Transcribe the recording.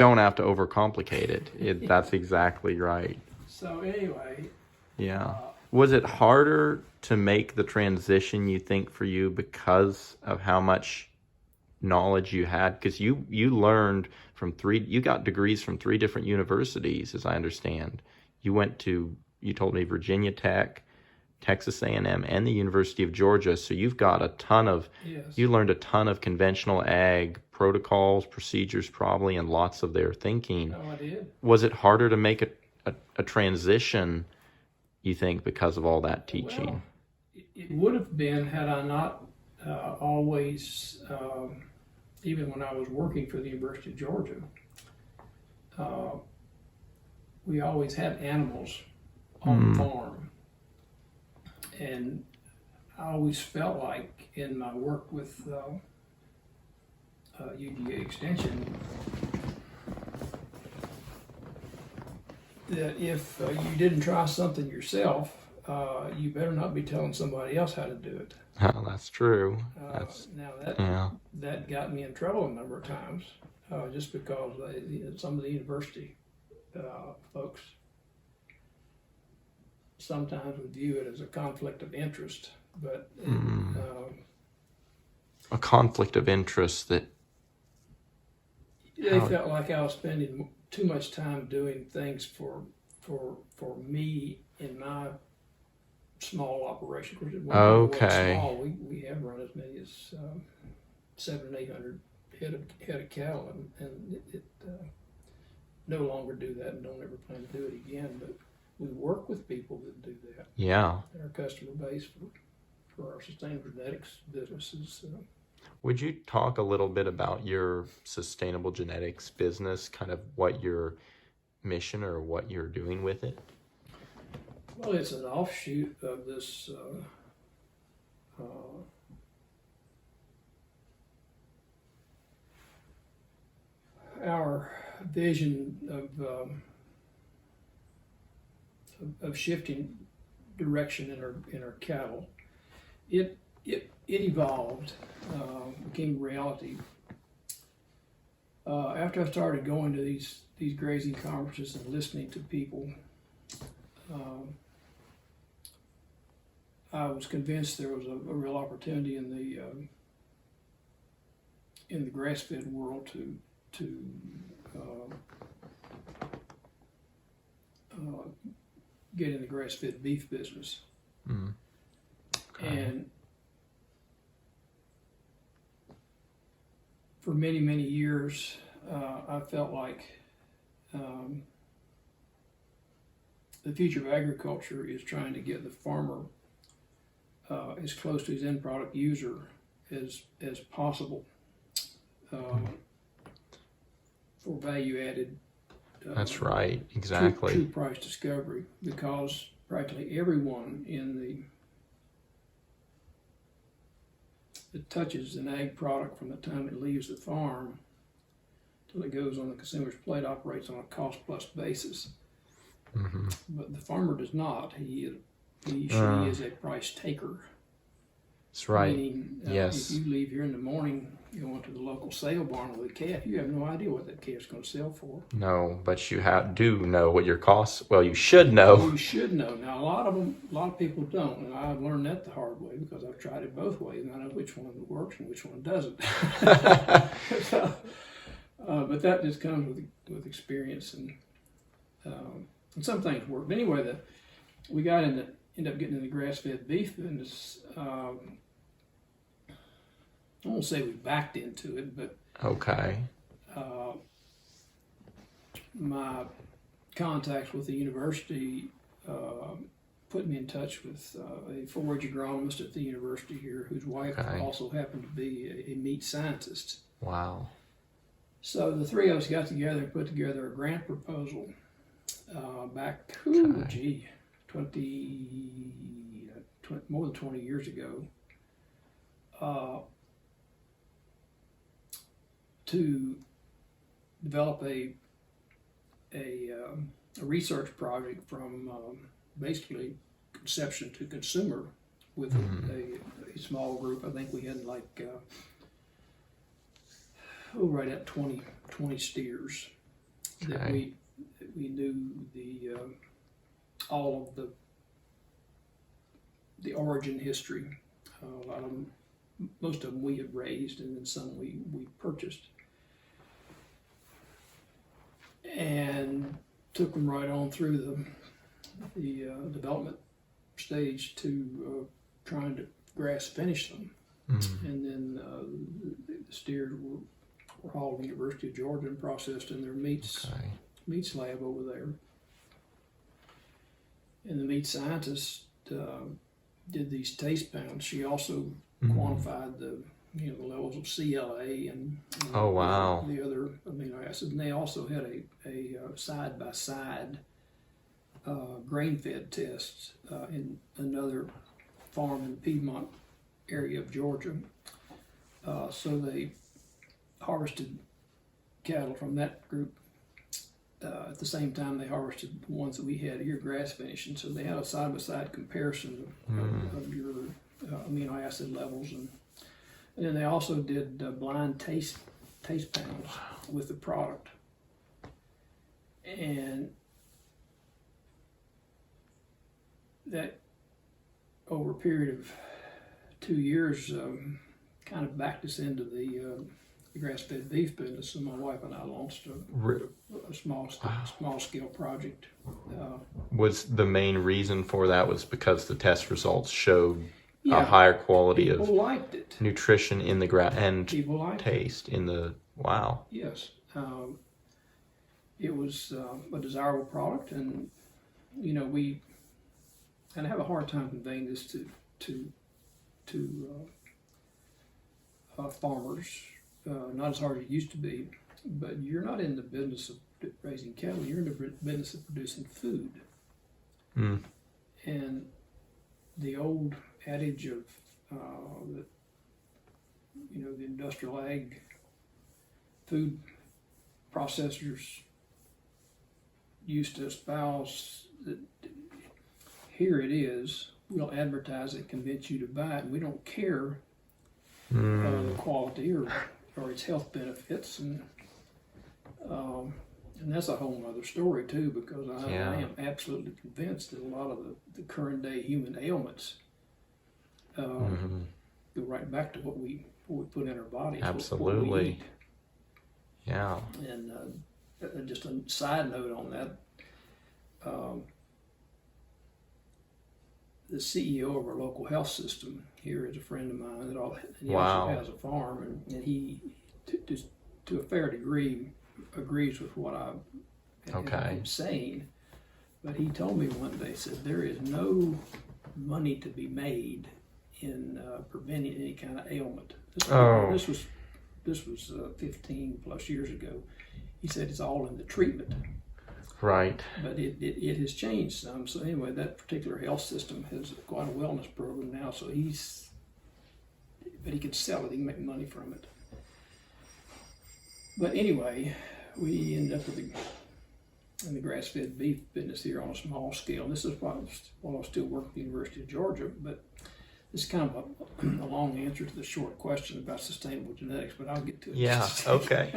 Don't have to overcomplicate it. That's exactly right. So anyway, Yeah. Was it harder to make the transition, you think, for you because of how much knowledge you had? Because you learned from you got degrees from three different universities, as I understand. You went to, you told me, Virginia Tech, Texas A&M, and the University of Georgia. So you've got a ton of, yes. you learned a ton of conventional ag protocols, procedures, probably, and lots of their thinking. Oh, I did. Was it harder to make a transition, you think, because of all that teaching? Well, it would have been had I not always, even when I was working for the University of Georgia, we always had animals on the farm. And I always felt like in my work with UGA Extension that if you didn't try something yourself, you better not be telling somebody else how to do it. Oh, that's true. Now that got me in trouble a number of times, just because some of the university folks sometimes would view it as a conflict of interest, but a conflict of interest that they felt like I was spending too much time doing things for me in my small operation. Of course, it wasn't small. We have run as many as 700 and 800 head of cattle, and it no longer do that, and don't ever plan to do it again. But we work with people that do that. Yeah. Our customer base for our sustainable genetics businesses. Would you talk a little bit about your sustainable genetics business, kind of what your mission or what you're doing with it? Well, it's an offshoot of this our vision of shifting direction in our cattle. It evolved, became reality after I started going to these grazing conferences and listening to people. I was convinced there was a real opportunity in the grass-fed world to get in the grass-fed beef business. Okay. And for many, many years, I felt like the future of agriculture is trying to get the farmer as close to his end product user as possible for value added. That's right, exactly. True price discovery, because practically everyone that touches an ag product from the time it leaves the farm till it goes on the consumer's plate operates on a cost plus basis. But the farmer does not. She is a price taker. That's right. Meaning, yes. If you leave here in the morning, going to the local sale barn with a calf, you have no idea what that calf's going to sell for. No, but you do know what your costs. Well, you should know. You should know. Now, a lot of people don't, and I've learned that the hard way because I've tried it both ways, and I know which one works and which one doesn't. But that just comes with experience, and some things work. But anyway, we ended up getting in the grass-fed beef business. I won't say we backed into it, but okay. My contacts with the university put me in touch with a forage agronomist at the university here, whose wife also happened to be a meat scientist. Wow. So the three of us got together and put together a grant proposal back, more than 20 years ago, to develop a research project from basically conception to consumer with a small group. I think we had like right at 20 steers. that Okay. we knew the all of the origin history. A lot of them, most of them we had raised, and then some we purchased, and took them right on through the development stage to trying to grass finish them. And then the steers were hauled to the University of Georgia and processed in their meats lab over there. And the meat scientist did these taste pounds. She also quantified the levels of CLA and Oh, wow. the other amino acids. And they also had a side by side grain fed test in another farm in Piedmont area of Georgia. So they harvested cattle from that group at the same time they harvested the ones that we had here grass finishing. So they had a side by side comparison of your amino acid levels, and then they also did blind taste panels with the product. And that over a period of 2 years kind of backed us into the grass-fed beef business, and my wife and I launched a small scale project. Was the main reason for that was because the test results showed a Yeah, higher quality people of liked it. nutrition in the grass and People liked it. taste in the wow. Yes, it was a desirable product, and we kind of have a hard time conveying this to farmers. Not as hard as it used to be, but you're not in the business of raising cattle. You're in the business of producing food. And the old adage of that the industrial ag food processors used to espouse that here it is, we'll advertise it, convince you to buy it, and we don't care the quality or its health benefits, and that's a whole other story too, because I am absolutely convinced that a lot of the current day human ailments go right back to what we put in our bodies. Absolutely. What we eat. Yeah. And just a side note on that, the CEO of our local health system here is a friend of mine, and he also has a farm, and he, to a fair degree, agrees with what I'm saying. But he told me one day, said there is no money to be made in preventing any kind of ailment. This was 15 plus years ago. He said it's all in the treatment. Right. But it has changed some. So anyway, that particular health system has quite a wellness program now. So he can sell it. He can make money from it. But anyway, we ended up in the grass-fed beef business here on a small scale. And this is while I was still working at the University of Georgia. But it's kind of a long answer to the short question about sustainable genetics. But I'll get to it. Yeah. Okay.